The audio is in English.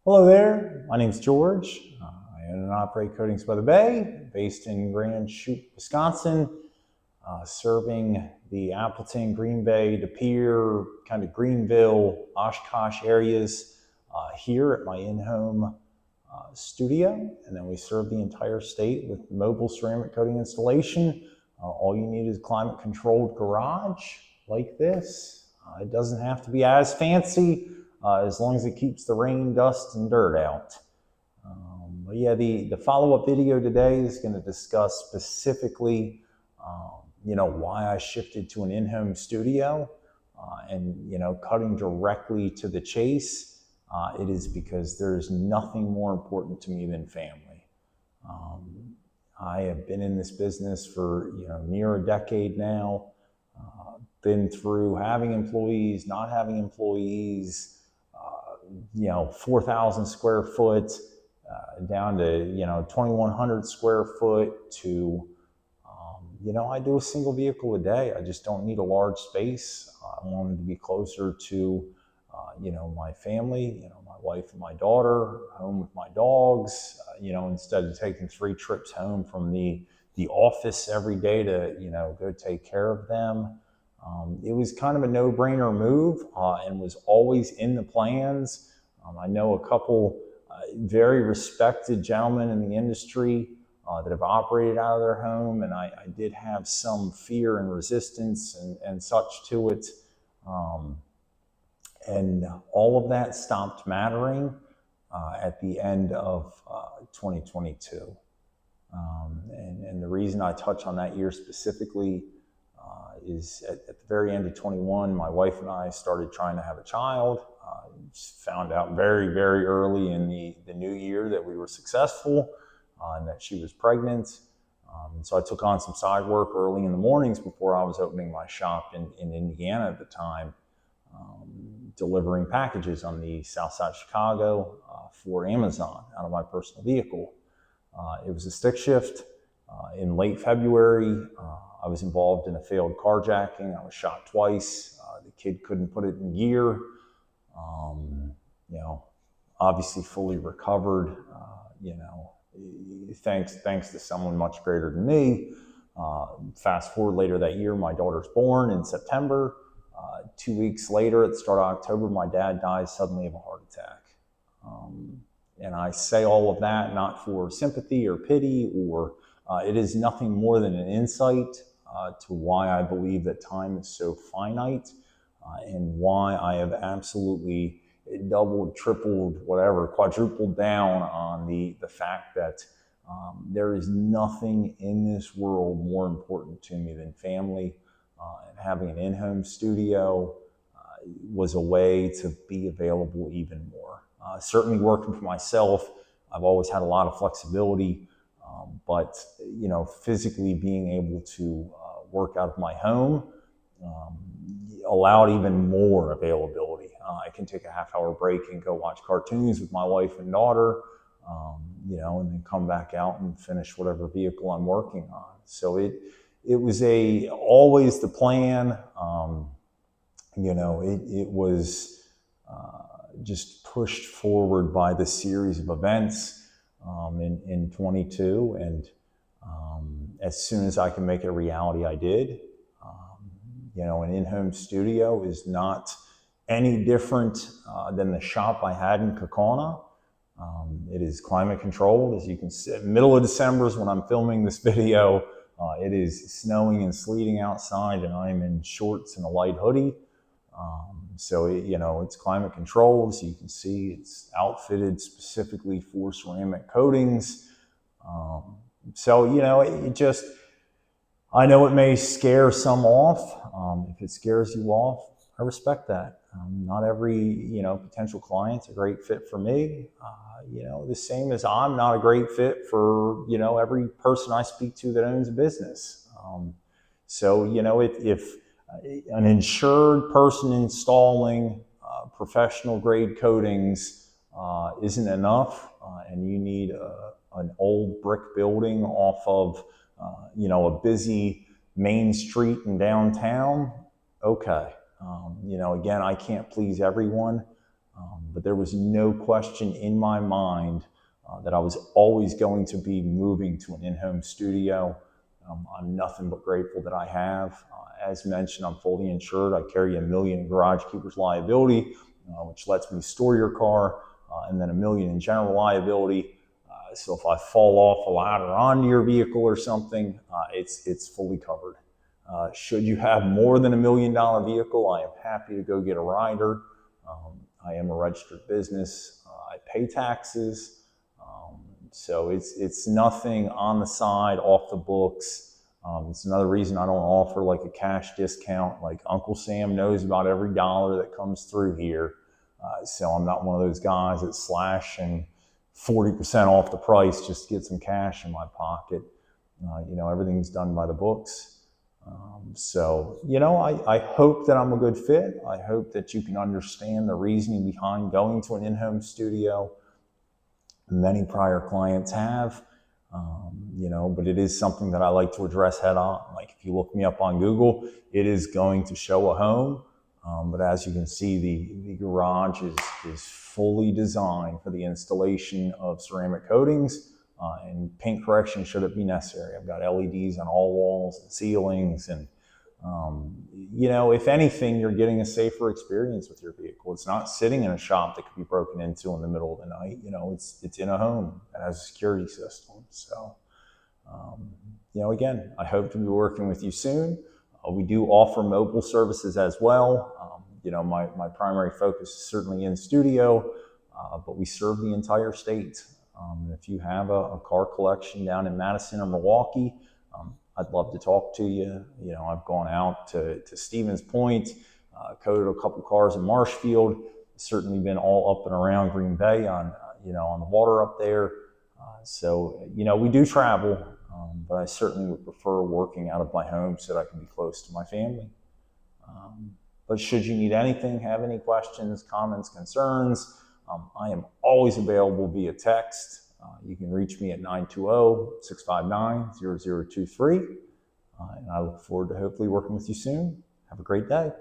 Hello there, my name's George. I own and operate Coatings by the Bay, based in Grand Chute, Wisconsin, serving the Appleton, Green Bay, De Pere, kind of Greenville, Oshkosh areas here at my in-home studio. And then we serve the entire state with mobile ceramic coating installation. All you need is a climate-controlled garage like this. It doesn't have to be as fancy, as long as it keeps the rain, dust, and dirt out. But yeah, the follow-up video today is going to discuss specifically, why I shifted to an in-home studio, and cutting directly to the chase. It is because there's nothing more important to me than family. I have been in this business for near a decade now. Been through having employees, not having employees, 4,000 square foot down to 2,100 square foot to I do a single vehicle a day. I just don't need a large space. I wanted to be closer to my family, my wife and my daughter, home with my dogs, instead of taking 3 trips home from the office every day to go take care of them. It was kind of a no-brainer move, and was always in the plans. I know a couple very respected gentlemen in the industry that have operated out of their home, and I did have some fear and resistance and such to it. And all of that stopped mattering at the end of 2022. And the reason I touch on that year specifically is at the very end of 21, my wife and I started trying to have a child. Found out very, very early in the new year that we were successful and that she was pregnant. So I took on some side work early in the mornings before I was opening my shop in Indiana at the time, delivering packages on the south side of Chicago for Amazon out of my personal vehicle. It was a stick shift. In late February, I was involved in a failed carjacking. I was shot twice. The kid couldn't put it in gear. Obviously fully recovered, thanks to someone much greater than me. Fast forward later that year, my daughter's born in September. 2 weeks later, at the start of October, my dad dies suddenly of a heart attack. And I say all of that not for sympathy or pity, or it is nothing more than an insight to why I believe that time is so finite, and why I have absolutely doubled, tripled, whatever, quadrupled down on the fact that there is nothing in this world more important to me than family. And having an in-home studio was a way to be available even more. Certainly working for myself, I've always had a lot of flexibility, but physically being able to work out of my home allowed even more availability. I can take a half-hour break and go watch cartoons with my wife and daughter, and then come back out and finish whatever vehicle I'm working on. So it was always the plan. It was just pushed forward by the series of events in 22, and as soon as I can make it a reality, I did. An in-home studio is not any different than the shop I had in Kaukauna. It is climate controlled, as you can see. Middle of December is when I'm filming this video. It is snowing and sleeting outside, and I'm in shorts and a light hoodie. So it's climate controlled, so you can see it's outfitted specifically for ceramic coatings. I know it may scare some off. If it scares you off, I respect that. Not every potential client's a great fit for me. The same as I'm not a great fit for every person I speak to that owns a business. If an insured person installing professional grade coatings isn't enough, and you need an old brick building off of a busy main street in downtown, okay. Again, I can't please everyone. But there was no question in my mind that I was always going to be moving to an in-home studio. I'm nothing but grateful that I have. As mentioned, I'm fully insured. I carry $1 million in garage keeper's liability, which lets me store your car, and then $1 million in general liability. So if I fall off a ladder onto your vehicle or something, it's fully covered. Should you have more than $1 million vehicle, I am happy to go get a rider. I am a registered business. I pay taxes. So it's nothing on the side, off the books. It's another reason I don't offer like a cash discount. Like Uncle Sam knows about every dollar that comes through here. So I'm not one of those guys that slash and 40% off the price just to get some cash in my pocket. Everything's done by the books. I hope that I'm a good fit. I hope that you can understand the reasoning behind going to an in-home studio. Many prior clients have, but it is something that I like to address head on. Like if you look me up on Google, it is going to show a home. But as you can see, the garage is fully designed for the installation of ceramic coatings and paint correction should it be necessary. I've got LEDs on all walls and ceilings, and if anything, you're getting a safer experience with your vehicle. It's not sitting in a shop that could be broken into in the middle of the night. It's in a home that has a security system. So, again, I hope to be working with you soon. We do offer mobile services as well. My primary focus is certainly in studio, but we serve the entire state. If you have a car collection down in Madison or Milwaukee, I'd love to talk to you. I've gone out to Stevens Point, coated a couple cars in Marshfield, certainly been all up and around Green Bay on the water up there. We do travel, but I certainly would prefer working out of my home so that I can be close to my family. But should you need anything, have any questions, comments, concerns, I am always available via text. You can reach me at 920-659-0023. And I look forward to hopefully working with you soon. Have a great day.